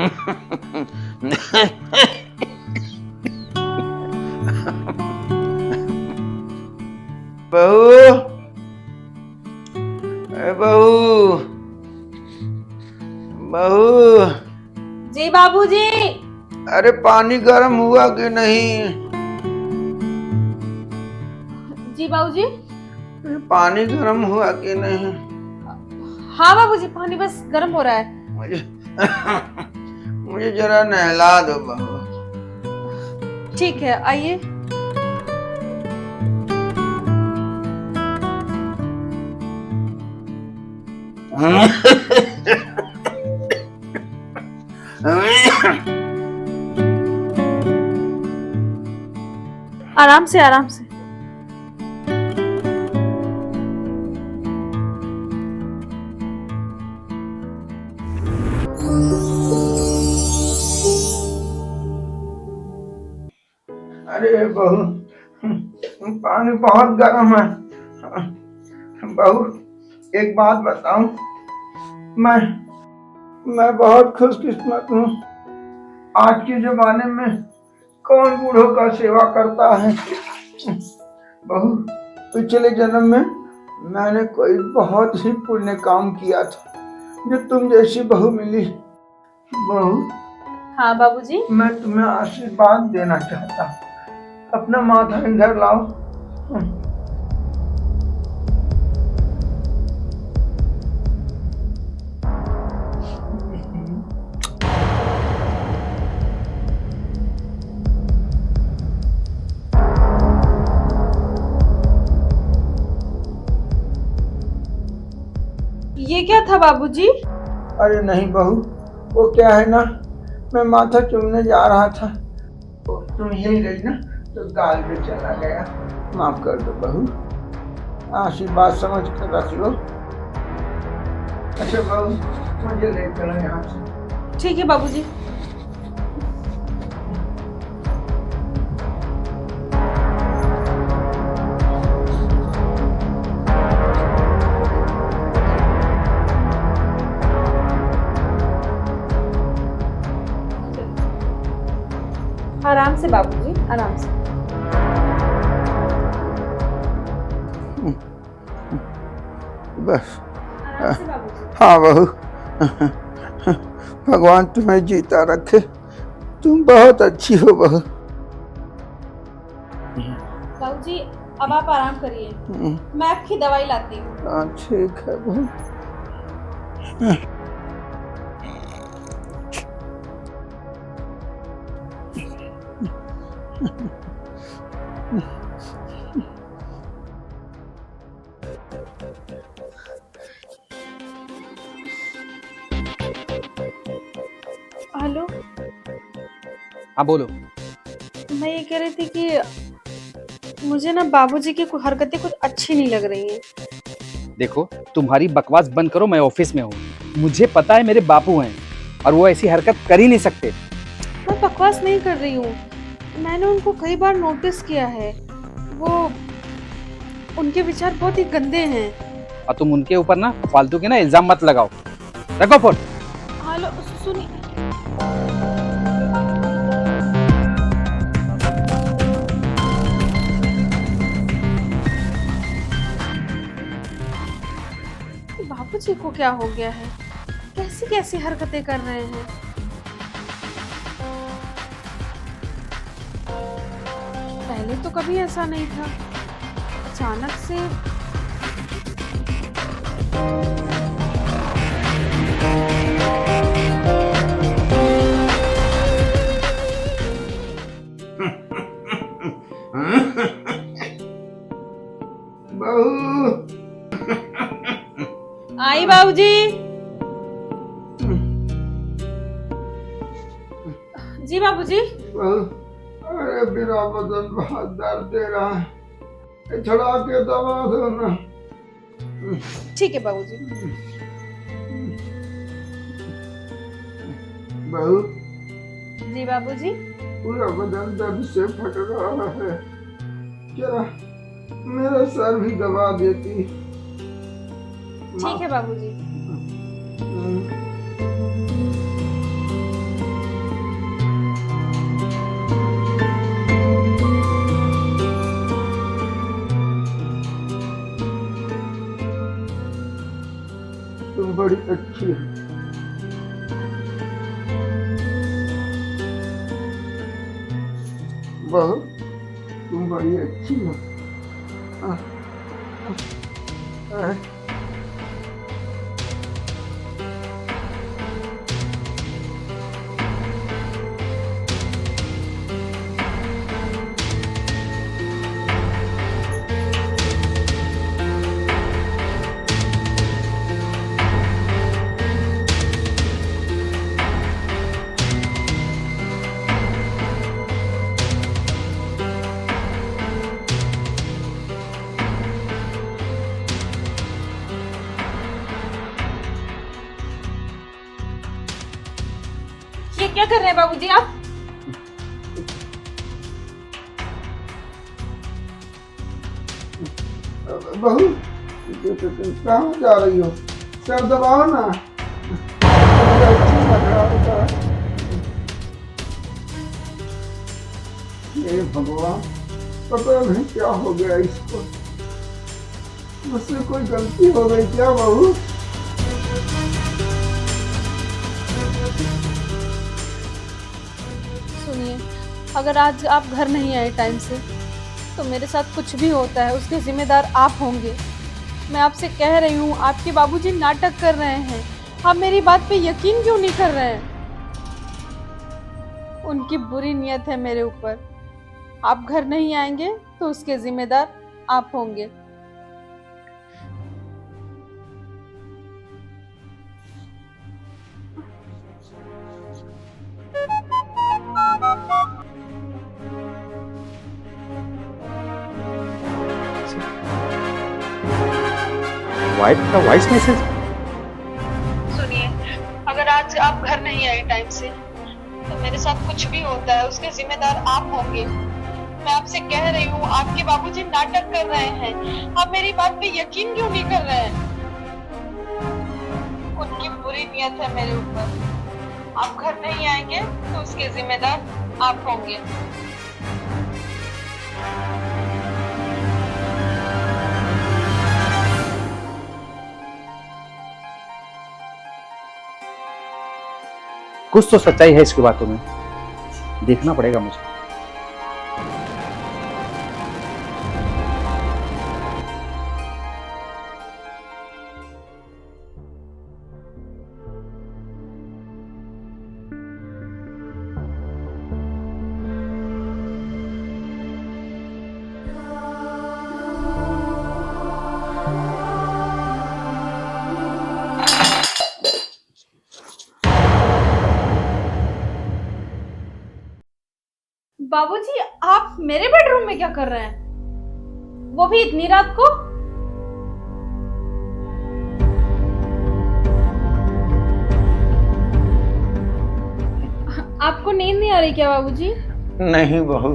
बहू, ए बहू, बहू। जी बाबूजी। अरे पानी गर्म हुआ कि नहीं? जी बाबूजी। पानी गर्म हुआ कि नहीं? हाँ बाबूजी, पानी बस गर्म हो रहा है। मुझे मुझे जरा नहला दो बहू। ठीक है, आइए। आराम से आराम से। अरे बहू, पानी बहुत गर्म है। बहू, एक बात बताऊं, मैं बहुत खुशकिस्मत हूँ। आज के जमाने में कौन बूढ़ों का सेवा करता है। बहू, पिछले जन्म में मैंने कोई बहुत ही पुण्य काम किया था जो तुम जैसी बहू मिली। बहू, हाँ बाबूजी। मैं तुम्हें आशीर्वाद देना चाहता हूँ। अपना माथा इधर लाओ। ये क्या था बाबूजी? अरे नहीं बहू, वो क्या है ना, मैं माथा चूमने जा रहा था, तो तुम यही रही ना, तो गाल पे चला गया। माफ कर दो बहू, आशीर्वाद समझ कर रख लो। अच्छा बहू, मुझे ले चलो यहाँ से। ठीक है बाबूजी। आराम से बाबूजी, आराम से। बस। आराम से बाबूजी। हाँ बहू, भगवान तुम्हें जीता रखे। तुम बहुत अच्छी हो बहू। बाबूजी, अब आप आराम करिए, मैं आपकी दवाई लाती हूँ। हाँ ठीक है बहू। हेलो। हाँ बोलो। मैं ये कह रही थी कि मुझे ना बाबूजी की हरकतें कुछ अच्छी नहीं लग रही हैं। देखो, तुम्हारी बकवास बंद करो, मैं ऑफिस में हूँ। मुझे पता है मेरे बापू हैं और वो ऐसी हरकत कर ही नहीं सकते। मैं बकवास नहीं कर रही हूँ, मैंने उनको कई बार नोटिस किया है। वो उनके विचार बहुत ही गंदे हैं। और तुम उनके ऊपर ना फालतू के ना इल्जाम मत लगाओ। रखो फोन। हेलो, सुनिए। बाबूजी को क्या हो गया है? कैसी कैसी हरकतें कर रहे हैं? पहले तो कभी ऐसा नहीं था, अचानक से। बहू, आई बाबूजी। जी बाबूजी। बहू, अरे मेरा बदन बहुत दर्द दे रहा है, छड़ा के दबा दो ना। ठीक है बाबूजी। बहू, जी बाबूजी। पूरा बदन दर्द से फट रहा है, जरा मेरा सर भी दबा देती। ठीक है बाबूजी। तुम बड़ी अच्छी हो। बहू तुम बड़ी अच्छी हो। हाँ, हाँ। ये क्या कर रहे हैं बाबूजी आप? बहू तुम कहाँ जा रही हो? सर दबाओ ना। मुझे अच्छा लग रहा होता है। हे भगवान, पता नहीं क्या हो गया इसको। मुझसे कोई गलती हो गई क्या बहू? सुनिए, अगर आज आप घर नहीं आए टाइम से तो मेरे साथ कुछ भी होता है उसके जिम्मेदार आप होंगे। मैं आपसे कह रही हूँ, आपके बाबूजी नाटक कर रहे हैं। आप मेरी बात पे यकीन क्यों नहीं कर रहे हैं? उनकी बुरी नीयत है मेरे ऊपर। आप घर नहीं आएंगे तो उसके जिम्मेदार आप होंगे। वाइफ का वॉइस मैसेज। सुनिए, अगर आज आप घर नहीं आए टाइम से तो मेरे साथ कुछ भी होता है उसके जिम्मेदार आप होंगे। मैं आपसे कह रही हूँ, आपके बाबूजी नाटक कर रहे हैं। आप मेरी बात पे यकीन क्यों नहीं कर रहे हैं? उनकी बुरी नीयत है मेरे ऊपर। आप घर नहीं आएंगे तो उसके जिम्मेदार आप होंगे। कुछ तो सच्चाई है इसकी बातों में, देखना पड़ेगा मुझे। बाबूजी, आप मेरे बेडरूम में क्या कर रहे हैं? वो भी इतनी रात को? आपको नींद नहीं आ रही क्या बाबूजी? नहीं बहू,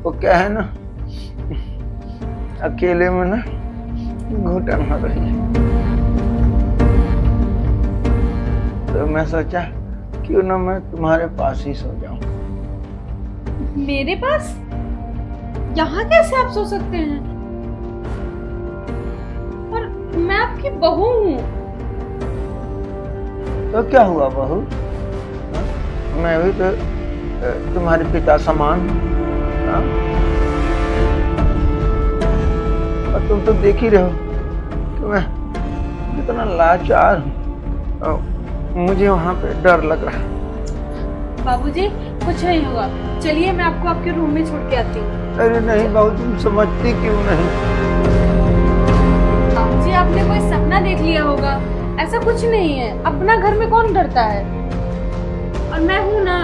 वो क्या है ना, अकेले में ना घुटन हो रही है, तो मैं सोचा क्यों ना मैं तुम्हारे पास ही सो जाऊं। मेरे पास? यहाँ कैसे आप सो सकते हैं? और मैं आपकी बहू हूँ। तो क्या हुआ बहू? मैं भी तो तुम्हारे पिता समान हूं। हाँ? और तुम तो देख ही रहे हो कि मैं कितना लाचार हूँ। मुझे वहां पे डर लग रहा है। बाबूजी, कुछ नहीं होगा। चलिए, मैं आपको आपके रूम में छोड़ के आती हूँ। अरे नहीं बहू, तुम समझती क्यों नहीं? बाबूजी, आपने कोई सपना देख लिया होगा। ऐसा कुछ नहीं है। अपना घर में कौन डरता है? और मैं हूँ ना।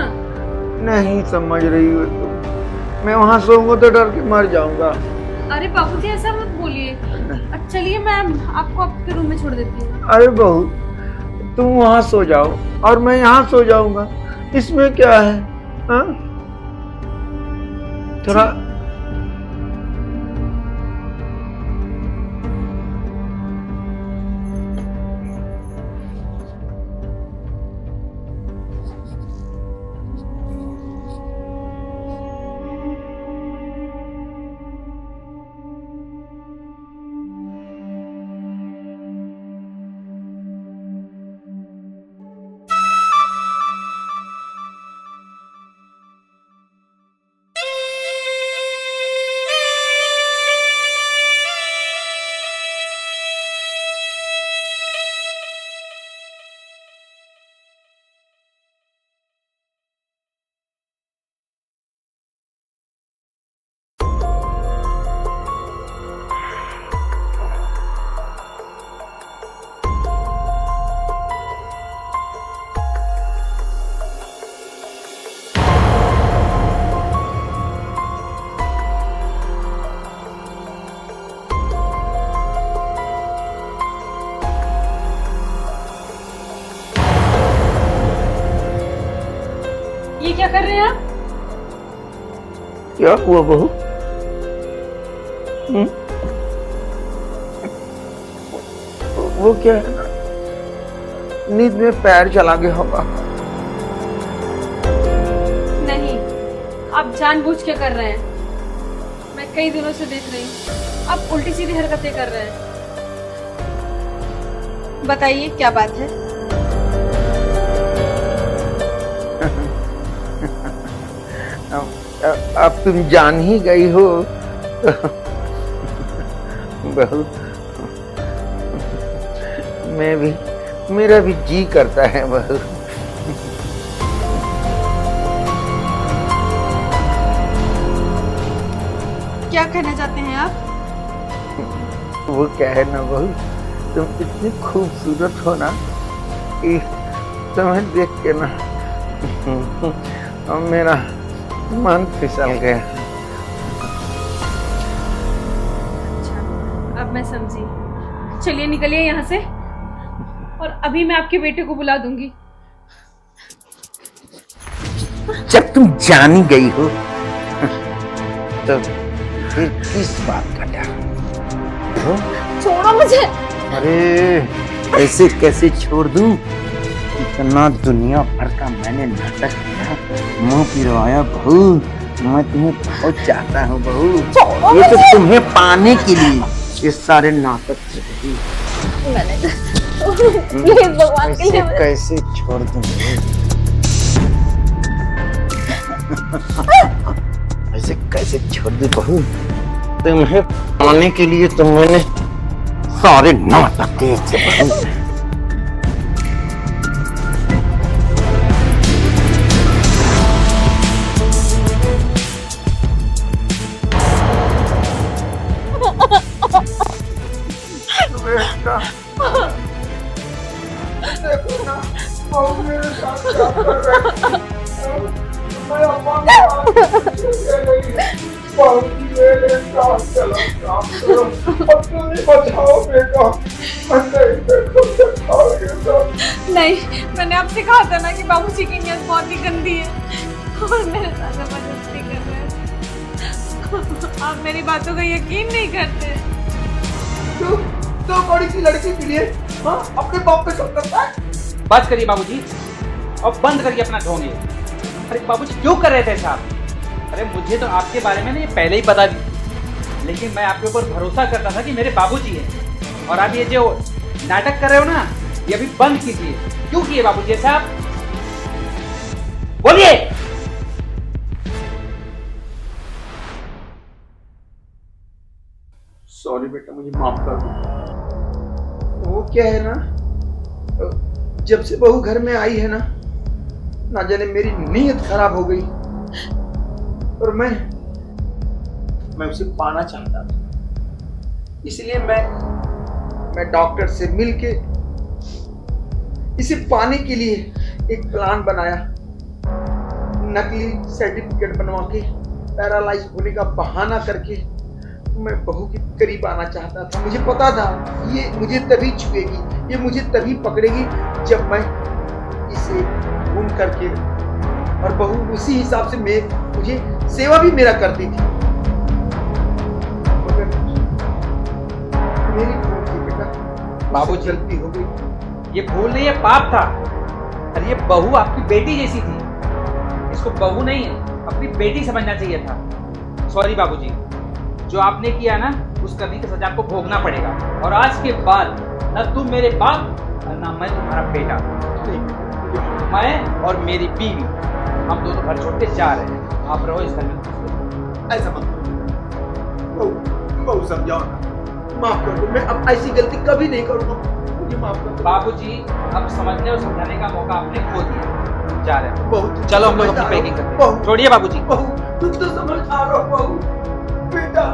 नहीं समझ रही हो तुम। मैं वहां सोऊंगा तो डर के मर जाऊंगा। अरे बाबूजी, ऐसा मत बोलिए। चलिए, मैं आपको आपके रूम में छोड़ देती हूँ। अरे बहू, तुम वहां सो जाओ और मैं यहाँ सो जाऊंगा, इसमें क्या है? हाँ? थोड़ा क्या कर रहे हैं आप? क्या हुआ बहू? वो क्या है ना, नींद में पैर चला गया होगा। नहीं, आप जानबूझ के कर रहे हैं। मैं कई दिनों से देख रही हूँ आप उल्टी सीधी हरकतें कर रहे हैं। बताइए क्या बात है? अब तुम जान ही गई हो बहू, मेरा भी जी करता है बहू। क्या कहना चाहते हैं आप? वो क्या है ना बहू, तुम इतनी खूबसूरत हो ना कि तुम्हें देख के ना मेरा मन फिसल गया। अच्छा, अब मैं समझी। चलिए निकलिए यहाँ से, और अभी मैं आपके बेटे को बुला दूंगी। जब तुम जान ही गई हो तो फिर किस बात का डर? छोड़ो मुझे। अरे ऐसे कैसे छोड़ दूं? इतना दुनिया भर का मैंने नाटक किया, मुंह पिरवाया बहू। मैं तुम्हें बहुत चाहता हूँ बहू। ये तो तुम्हें पाने के लिए ये सारे नाटक कर प्लीज भगवान के लिए कैसे छोड़ दूं? ऐसे कैसे छोड़ दूं बहू? तुम्हें पाने के लिए तो मैंने सारे नाटक किए थे बहू। देखो ना, बहू मेरे साथ क्या कर रहा है। मैं अपना बहू की मेरे साथ चला काम करो, अब तुम ही बचाओ बेटा। नहीं, मैंने आपसे कहा था ना कि बाबूजी की नीयत बहुत ही गंदी है और मेरे साथ जबरदस्ती कर रहे हैं। आप मेरी बातों का यकीन नहीं करते। तो बड़ी सी लड़की के लिए हाँ अपने बाप पे शक करता है। बस करिए बाबूजी, और बंद करिए अपना ढोंगे। अरे बाबूजी क्यों कर रहे थे साहब? अरे मुझे तो आपके बारे में ये पहले ही पता थी, लेकिन मैं आपके ऊपर भरोसा करता था कि मेरे बाबूजी हैं। और आप ये जो नाटक कर रहे हो ना, ये अभी बंद कीजिए। क्यों किए बाबूजी साहब? बोलिए। सॉरी बेटा, मुझे माफ कर दो। वो क्या है ना, जब से बहू घर में आई है ना जाने मेरी नीयत खराब हो गई, और मैं उसे पाना चाहता था। इसलिए मैं डॉक्टर से मिलके इसे पाने के लिए एक प्लान बनाया। नकली सर्टिफिकेट बनवा के पैरालाइज होने का बहाना करके मैं बहू के करीब आना चाहता था। मुझे पता था ये मुझे तभी छुएगी, ये मुझे तभी पकड़ेगी जब मैं इसे घूम करके, और बहू उसी हिसाब से मुझे सेवा भी मेरा करती थी। मेरी भूल थी बेटा, बाबूजी गलती हो गई। ये भूल नहीं, ये पाप था। अरे ये बहू आपकी बेटी जैसी थी, इसको बहू नहीं अपनी बेटी समझना चाहिए था। सॉरी बाबूजी, जो आपने किया ना उस करने की सजा आपको भोगना पड़ेगा। और आज के बाद न तुम मेरे बाप और न मैं तुम्हारा बेटा। मैं और मेरी बीवी हम दोनों घर छोड़ के जा रहे हैं। आप रहो इस घर में। ऐसा मत बहू, समझाओ ना, माफ कर दो। मैं अब ऐसी गलती कभी नहीं करूंगा, मुझे माफ कर दो। बाबूजी अब समझने और समझाने का मौका आपने खो दिया। जा रहे हैं। बहू चलो हम लोग अपनी पैकिंग करते हैं। छोड़िए बाबूजी। बहू तुम तो समझ आ रहा हो बहू, बेटा